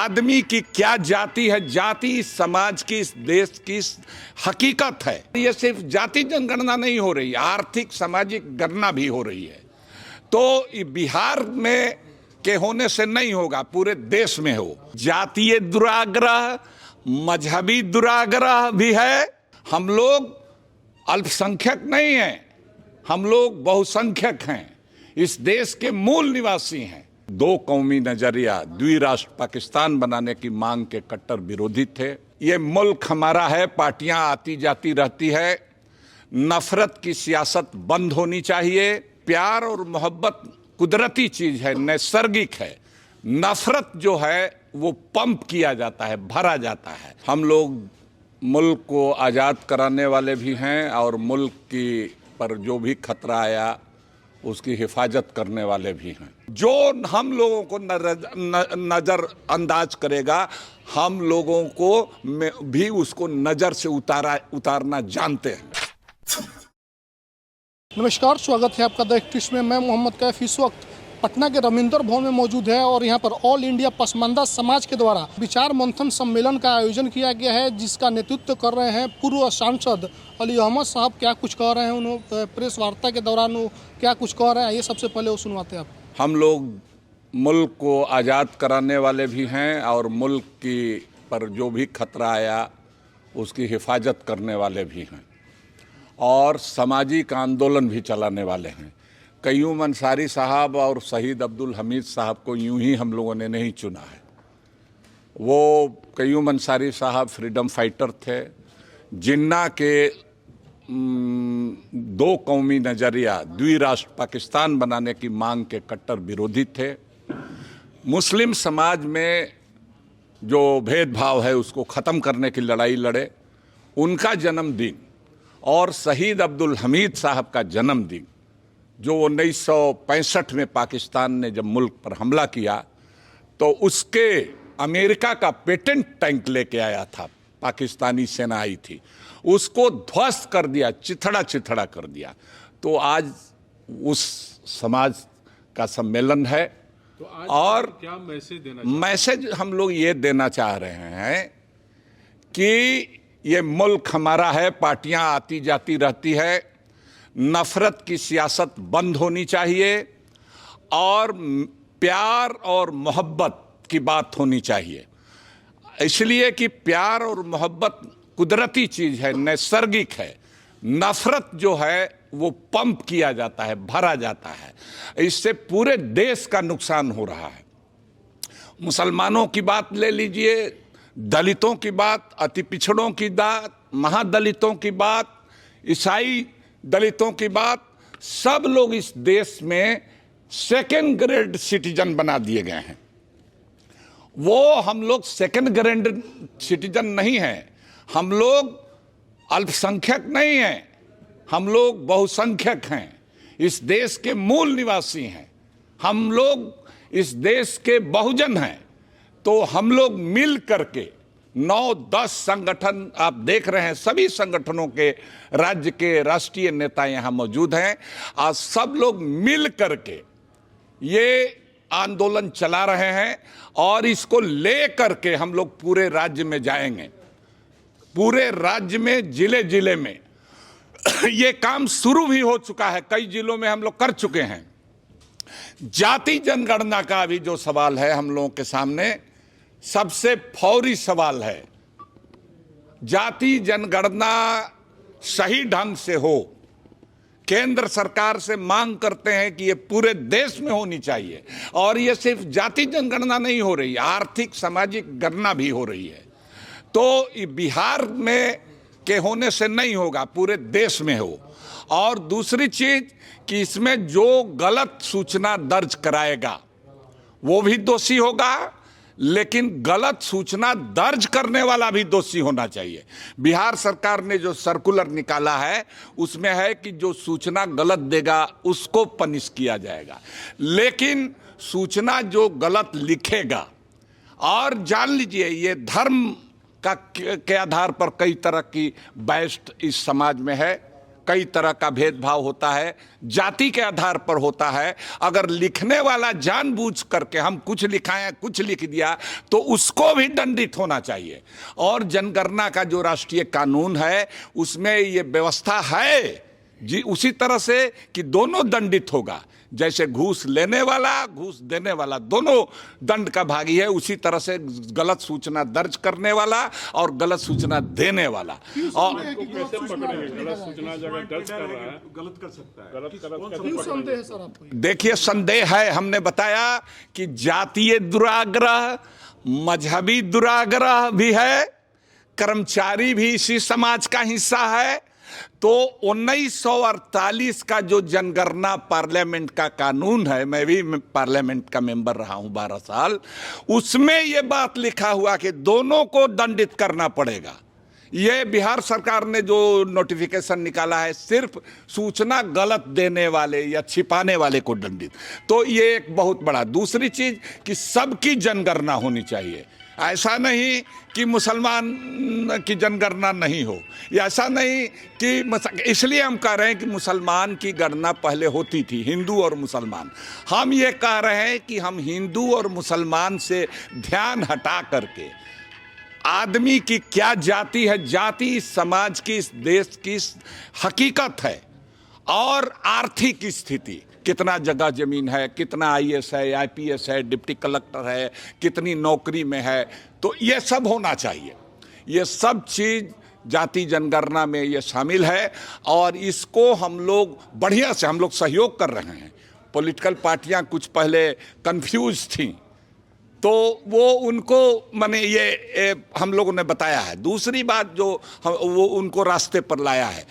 आदमी की क्या जाति है, जाति इस समाज की, इस देश की हकीकत है। ये सिर्फ जाति जनगणना नहीं हो रही, आर्थिक सामाजिक गणना भी हो रही है। तो बिहार में के होने से नहीं होगा, पूरे देश में हो। जातीय दुराग्रह, मजहबी दुराग्रह भी है। हम लोग अल्पसंख्यक नहीं हैं, हम लोग बहुसंख्यक हैं, इस देश के मूल निवासी हैं। दो कौमी नजरिया, द्विराष्ट्र पाकिस्तान बनाने की मांग के कट्टर विरोधी थे। ये मुल्क हमारा है, पार्टियां आती जाती रहती है। नफरत की सियासत बंद होनी चाहिए। प्यार और मोहब्बत कुदरती चीज है, नैसर्गिक है। नफरत जो है वो पंप किया जाता है, भरा जाता है। हम लोग मुल्क को आज़ाद कराने वाले भी हैं और मुल्क की पर जो भी खतरा आया उसकी हिफाजत करने वाले भी हैं। जो हम लोगों को नज़रअंदाज करेगा, हम लोगों को भी उसको नज़र से उतारना जानते हैं। नमस्कार, स्वागत है आपका द एक्टिस्ट में। मैं मोहम्मद कैफ इस वक्त पटना के रविंद्र भवन में मौजूद है और यहाँ पर ऑल इंडिया पसमानदा समाज के द्वारा विचार मंथन सम्मेलन का आयोजन किया गया है, जिसका नेतृत्व कर रहे हैं पूर्व सांसद अली अहमद साहब। क्या कुछ कह रहे हैं, उन्होंने प्रेस वार्ता के दौरान वो क्या कुछ कह रहे हैं, ये सबसे पहले वो सुनवाते हैं आप। हम लोग मुल्क को आज़ाद कराने वाले भी हैं और मुल्क की पर जो भी खतरा आया उसकी हिफाजत करने वाले भी हैं और सामाजिक आंदोलन भी चलाने वाले हैं। कयूम अंसारी साहब और शहीद अब्दुल हमीद साहब को यूं ही हम लोगों ने नहीं चुना है। वो कयूम अंसारी साहब फ्रीडम फाइटर थे, जिन्ना के दो कौमी नजरिया, द्विराष्ट्र पाकिस्तान बनाने की मांग के कट्टर विरोधी थे। मुस्लिम समाज में जो भेदभाव है उसको ख़त्म करने की लड़ाई लड़े। उनका जन्मदिन और शहीद अब्दुल हमीद साहब का जन्मदिन, जो 1965 में पाकिस्तान ने जब मुल्क पर हमला किया तो उसके अमेरिका का पेटेंट टैंक लेके आया था, पाकिस्तानी सेना आई थी, उसको ध्वस्त कर दिया, चिथड़ा चिथड़ा कर दिया। तो आज उस समाज का सम्मेलन है। तो आज और क्या मैसेज मैसेज हम लोग ये देना चाह रहे हैं कि ये मुल्क हमारा है, पार्टियां आती जाती रहती है। नफरत की सियासत बंद होनी चाहिए और प्यार और मोहब्बत की बात होनी चाहिए। इसलिए कि प्यार और मोहब्बत कुदरती चीज है, नैसर्गिक है। नफरत जो है वो पंप किया जाता है, भरा जाता है। इससे पूरे देश का नुकसान हो रहा है। मुसलमानों की बात ले लीजिए, दलितों की बात, अति पिछड़ों की बात, महादलितों की बात, ईसाई दलितों की बात, सब लोग इस देश में सेकेंड ग्रेड सिटीजन बना दिए गए हैं। वो हम लोग सेकेंड ग्रेड सिटीजन नहीं हैं, हम लोग अल्पसंख्यक नहीं हैं, हम लोग बहुसंख्यक हैं, इस देश के मूल निवासी हैं, हम लोग इस देश के बहुजन हैं। तो हम लोग मिल करके 9-10 संगठन आप देख रहे हैं, सभी संगठनों के राज्य के राष्ट्रीय नेता यहाँ मौजूद हैं। आज सब लोग मिल करके ये आंदोलन चला रहे हैं और इसको ले करके हम लोग पूरे राज्य में जाएंगे। पूरे राज्य में, जिले जिले में ये काम शुरू भी हो चुका है, कई जिलों में हम लोग कर चुके हैं। जाति जनगणना का भी जो सवाल है हम लोगों के सामने, सबसे फौरी सवाल है। जाति जनगणना सही ढंग से हो, केंद्र सरकार से मांग करते हैं कि ये पूरे देश में होनी चाहिए। और ये सिर्फ जाति जनगणना नहीं हो रही, आर्थिक सामाजिक गणना भी हो रही है। तो बिहार में के होने से नहीं होगा, पूरे देश में हो। और दूसरी चीज कि इसमें जो गलत सूचना दर्ज कराएगा वो भी दोषी होगा, लेकिन गलत सूचना दर्ज करने वाला भी दोषी होना चाहिए। बिहार सरकार ने जो सर्कुलर निकाला है उसमें है कि जो सूचना गलत देगा उसको पनिश किया जाएगा, लेकिन सूचना जो गलत लिखेगा, और जान लीजिए ये धर्म के आधार पर कई तरह की बैस्ट इस समाज में है, कई तरह का भेदभाव होता है, जाति के आधार पर होता है। अगर लिखने वाला जानबूझ करके हम कुछ लिखाएं, कुछ लिख दिया, तो उसको भी दंडित होना चाहिए। और जनगणना का जो राष्ट्रीय कानून है उसमें ये व्यवस्था है जी, उसी तरह से कि दोनों दंडित होगा। जैसे घूस लेने वाला, घूस देने वाला दोनों दंड का भागी है, उसी तरह से गलत सूचना दर्ज करने वाला और गलत सूचना देने वाला। और कैसे पकड़ेंगे? गलत सूचना जगह दर्ज कर रहा है, गलत कर सकता है, क्यों संदेह है सर आपको? देखिए, संदेह है, हमने बताया कि जातीय दुराग्रह, मजहबी दुराग्रह भी है, कर्मचारी भी इसी समाज का हिस्सा है। तो 1948 का जो जनगणना पार्लियामेंट का कानून है, मैं भी पार्लियामेंट का मेंबर रहा हूं 12 साल, उसमें यह बात लिखा हुआ कि दोनों को दंडित करना पड़ेगा। ये बिहार सरकार ने जो नोटिफिकेशन निकाला है सिर्फ सूचना गलत देने वाले या छिपाने वाले को दंडित, तो ये एक बहुत बड़ा। दूसरी चीज कि सबकी जनगणना होनी चाहिए। ऐसा नहीं कि मुसलमान की जनगणना नहीं हो, या ऐसा नहीं कि, इसलिए हम कह रहे हैं कि मुसलमान की गणना पहले होती थी, हिंदू और मुसलमान। हम ये कह रहे हैं कि हम हिंदू और मुसलमान से ध्यान हटा करके आदमी की क्या जाति है, जाति इस समाज की, इस देश की हकीकत है, और आर्थिक स्थिति, कितना जगह जमीन है, कितना आईएएस है, आईपीएस है, डिप्टी कलेक्टर है, कितनी नौकरी में है, तो ये सब होना चाहिए। ये सब चीज़ जाति जनगणना में ये शामिल है, और इसको हम लोग बढ़िया से हम लोग सहयोग कर रहे हैं। पॉलिटिकल पार्टियां कुछ पहले कंफ्यूज थीं, तो वो उनको माने ये हम लोगों ने बताया है। दूसरी बात जो वो उनको रास्ते पर लाया है,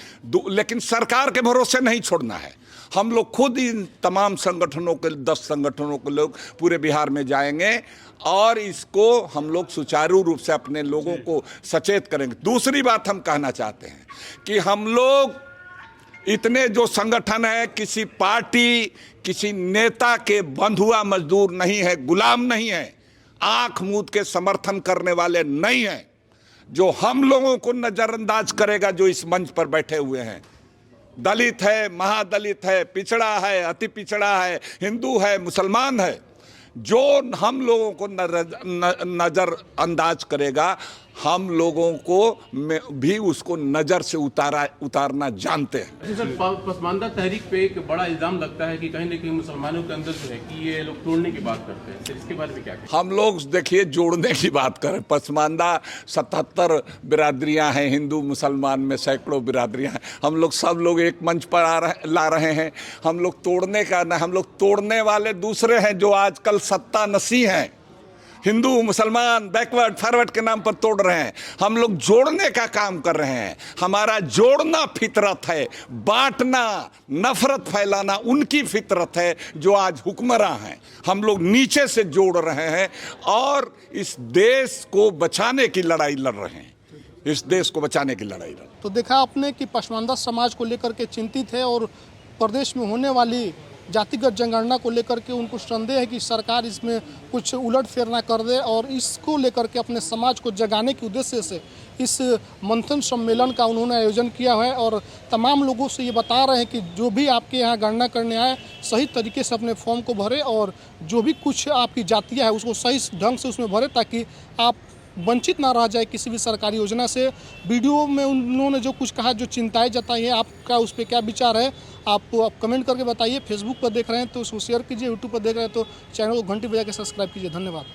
लेकिन सरकार के भरोसे नहीं छोड़ना है। हम लोग खुद इन तमाम संगठनों के 10 संगठनों के लोग पूरे बिहार में जाएंगे और इसको हम लोग सुचारू रूप से अपने लोगों को सचेत करेंगे। दूसरी बात हम कहना चाहते हैं कि हम लोग इतने जो संगठन है, किसी पार्टी, किसी नेता के बंधुआ मजदूर नहीं है, गुलाम नहीं है, आंख मूंद के समर्थन करने वाले नहीं हैं। जो हम लोगों को नजरअंदाज करेगा, जो इस मंच पर बैठे हुए हैं, दलित है, महादलित है, पिछड़ा है, अति पिछड़ा है, हिंदू है, मुसलमान है, जो हम लोगों को नजरअंदाज करेगा, हम लोगों को भी उसको नजर से उतारना जानते हैं। सर, पसमानदा तहरीक पे एक बड़ा इल्जाम लगता है कि कहीं न कहीं मुसलमानों के अंदर जो है कि ये लोग तोड़ने की बात करते हैं, इसके बारे में क्या कहें? हम लोग देखिए जोड़ने की बात करें, पसमानदा 77 बिरादरियां हैं, हिंदू मुसलमान में सैकड़ों बिरादरियां हैं, हम लोग सब लोग एक मंच पर ला रहे हैं। हम लोग तोड़ने का ना, हम लोग तोड़ने वाले दूसरे हैं जो आजकल सत्ता नसी हैं, हिंदू मुसलमान बैकवर्ड फॉरवर्ड के नाम पर तोड़ रहे हैं। हम लोग जोड़ने का काम कर रहे हैं। हमारा जोड़ना फितरत है, बांटना, नफरत फैलाना उनकी फितरत है जो आज हुक्मरां हैं। हम लोग नीचे से जोड़ रहे हैं और इस देश को बचाने की लड़ाई लड़ रहे हैं, इस देश को बचाने की लड़ाई लड़। तो देखा आपने कि पसमानदा समाज को लेकर के चिंतित है और प्रदेश में होने वाली जातिगत जनगणना को लेकर के उनको संदेह है कि सरकार इसमें कुछ उलटफेर ना कर दे, और इसको लेकर के अपने समाज को जगाने के उद्देश्य से इस मंथन सम्मेलन का उन्होंने आयोजन किया है। और तमाम लोगों से ये बता रहे हैं कि जो भी आपके यहाँ गणना करने आए, सही तरीके से अपने फॉर्म को भरे और जो भी कुछ आपकी जातियाँ है उसको सही ढंग से उसमें भरे, ताकि आप वंचित ना रह जाए किसी भी सरकारी योजना से। वीडियो में उन्होंने जो कुछ कहा, जो चिंताएं जताई हैं, आपका उस पर क्या विचार है, आप कमेंट करके बताइए। फेसबुक पर देख रहे हैं तो उसको शेयर कीजिए, यूट्यूब पर देख रहे हैं तो चैनल को घंटी बजा के सब्सक्राइब कीजिए। धन्यवाद।